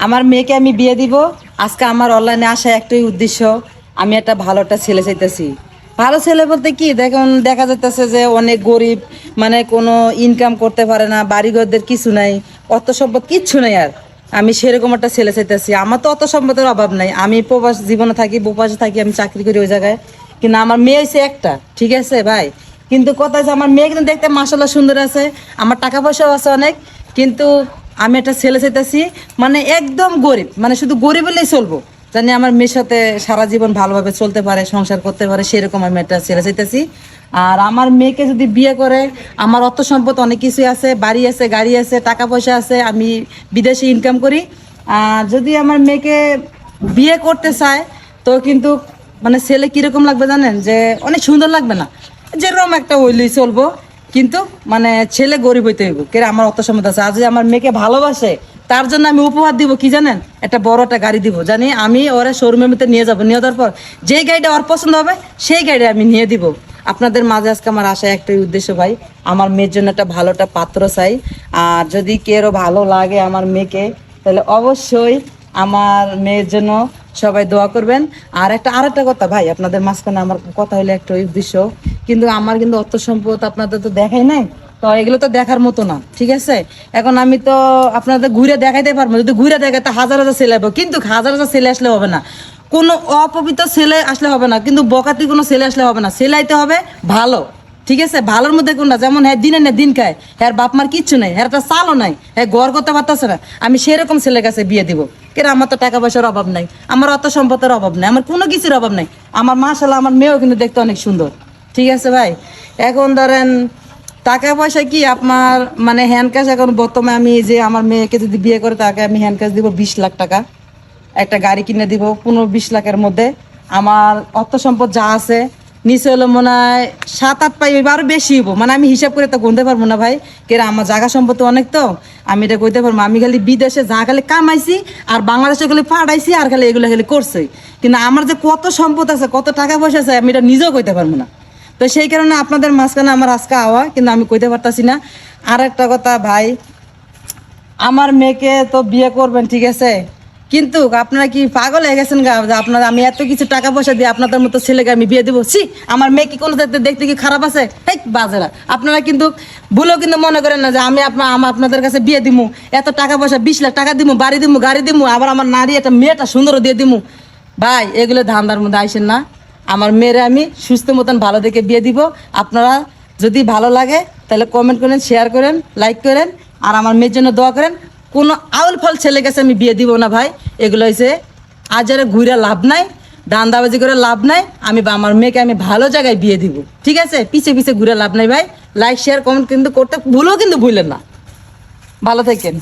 আমার মেয়েকে আমি বিয়ে দিব। আজকে আমার অনলাইনে আসা একটাই উদ্দেশ্য, আমি একটা ভালো একটা ছেলে চাইতেছি। ভালো ছেলে বলতে কি, দেখুন দেখা যাইতেছে যে অনেক গরিব, মানে কোনো ইনকাম করতে পারে না, বাড়িঘরদের কিছু নাই, অর্থ সম্পদ কিচ্ছু নাই। আর আমি সেরকম একটা ছেলে চাইতেছি। আমার তো অত সম্পদের অভাব নাই, আমি প্রবাস জীবনে থাকি, প্রবাসে থাকি, আমি চাকরি করি ওই জায়গায়। কিন্তু আমার মেয়ে হয়েছে একটা, ঠিক আছে ভাই। কিন্তু কথা হচ্ছে আমার মেয়ে কিন্তু দেখতে মাশাআল্লাহ সুন্দর আছে, আমার টাকা পয়সাও আছে অনেক। কিন্তু আমি একটা ছেলে চাইতেছি, মানে একদম গরিব, মানে শুধু গরিব হলেই চলবো, জানি আমার মেয়ের সাথে সারা জীবন ভালোভাবে চলতে পারে, সংসার করতে পারে, সেরকম আমি একটা ছেলে চাইতেছি। আর আমার মেয়েকে যদি বিয়ে করে, আমার অর্থ সম্পদ অনেক কিছুই আছে, বাড়ি আছে, গাড়ি আছে, টাকা পয়সা আছে, আমি বিদেশে ইনকাম করি। আর যদি আমার মেয়েকে বিয়ে করতে চায়, তো কিন্তু মানে ছেলে কীরকম লাগবে জানেন, যে অনেক সুন্দর লাগবে না, যেরকম একটা হইলেই চলবো। কিন্তু মানে ছেলে গরিব হইতে হইব, কে আমার অত সম্মত আছে। আর যদি আমার মেয়েকে ভালোবাসে, তার জন্য আমি উপহার দিব কি জানেন, একটা বড় একটা গাড়ি দিব। জানি আমি ওরা শোরুমের মধ্যে নিয়ে যাবো, নিয়ে যাওয়ার পর যেই গাড়িটা ওর পছন্দ হবে সেই গাড়ি আমি নিয়ে দিব। আপনাদের মাঝে আজকে আমার আশা একটাই উদ্দেশ্য ভাই, আমার মেয়ের জন্য একটা ভালো একটা পাত্র চাই। আর যদি কেউ ভালো লাগে আমার মেয়েকে, তাহলে অবশ্যই আমার মেয়ের জন্য সবাই দোয়া করবেন। আর আরেকটা কথা ভাই, আপনাদের মাঝখানে আমার কথা হলো একটা উদ্দেশ্য, কিন্তু আমার কিন্তু অর্থ সম্পদ আপনাদের তো দেখাই নাই, তো এগুলো তো দেখার মতো না, ঠিক আছে। এখন আমি তো আপনাদের ঘুরে দেখাইতে পারবো, যদি ঘুরে দেখাতে হাজার হাজার ছেলে আসবে, কিন্তু হাজার হাজার ছেলে আসলে হবে না, কোনো অপবিত্র ছেলে আসলে হবে না, কিন্তু বকাতি কোনো ছেলে আসলে হবে না, ছেলে আইতে হবে ভালো, ঠিক আছে। ভালোর মধ্যে কোনটা, যেমন হ্যাঁ দিনে না দিন খায়, হ্যাঁ বাপ মার কিচ্ছু নেই, হ্যাঁ একটা চালও নাই, হ্যাঁ ঘর করতে পারতেছে না, আমি সেরকম ছেলের কাছে বিয়ে দিব। কেন, আমার তো টাকা পয়সার অভাব নাই, আমার অত সম্পদের অভাব নাই, আমার কোনো কিছুর অভাব নাই। আমার মাশাআল্লাহ আমার মেয়েও কিন্তু দেখতে অনেক সুন্দর, ঠিক আছে ভাই। এখন ধরেন টাকা পয়সা কি আপনার মানে হ্যান্ড ক্যাশ, এখন বর্তমানে আমি যে আমার মেয়েকে যদি বিয়ে করে তাকে আমি হ্যান্ড ক্যাশ দিব 20 লাখ টাকা, একটা গাড়ি কিনে দিব 15-20 লাখের মধ্যে। আমার অর্থ সম্পদ যা আছে নিচে হলো মনে হয় 7-8 পাই, আরো বেশি হইব, মানে আমি হিসাব করে তো গুনতে পারবো না ভাই। কেরা আমার জায়গা সম্পত্তি অনেক, তো আমি এটা কইতে পারবো। আমি খালি বিদেশে যা খালি কামাইছি আর বাংলাদেশে খালি পাঠাইছি, আর খালি এগুলো খালি করছি। কিন্তু আমার যে কত সম্পদ আছে, কত টাকা পয়সা আছে, আমি এটা নিজেও কইতে পারবো না। তো সেই কারণে আপনাদের মাঝখানে আমার আজকে আওয়া, কিন্তু আমি কইতে পারতাছি না। আর একটা কথা ভাই, আমার মেয়েকে তো বিয়ে করবেন, ঠিক আছে, কিন্তু আপনারা কি পাগল হয়ে গেছেন গা, যে আপনারা আমি এত কিছু টাকা পয়সা দিয়ে আপনাদের মতো ছেলেকে আমি বিয়ে দেবো? ছি, আমার মেয়ে কি কোনো দেখতে কি খারাপ আছে? হেই বাজেরা, আপনারা কিন্তু ভুলেও কিন্তু মনে করেন না যে আমি আপনাদের কাছে বিয়ে দিমু, এত টাকা পয়সা 20 লাখ টাকা দিমু, বাড়ি দিমু, গাড়ি দিমু, আবার আমার নারী একটা মেয়েটা সুন্দরও দিয়ে দিমু। ভাই এগুলো ধান্দার মধ্যে আইসেন না। আমার মেয়েরে আমি সুস্থ মতন ভালো দেখে বিয়ে দিব। আপনারা যদি ভালো লাগে তাহলে কমেন্ট করেন, শেয়ার করেন, লাইক করেন, আর আমার মেয়ের জন্য দোয়া করেন। কোনো আউল ফল ছেলে গেছে আমি বিয়ে দিব না ভাই। এগুলো হয়েছে আজারে ঘুরে লাভ নাই, দান্দাবাজি করে লাভ নাই। আমি বা আমার মেয়েকে আমি ভালো জায়গায় বিয়ে দিব, ঠিক আছে, পিছে পিছে ঘুরে লাভ নাই ভাই। লাইক শেয়ার কমেন্ট কিন্তু করতে ভুলেও কিন্তু ভুলেন না। ভালো থাকেন।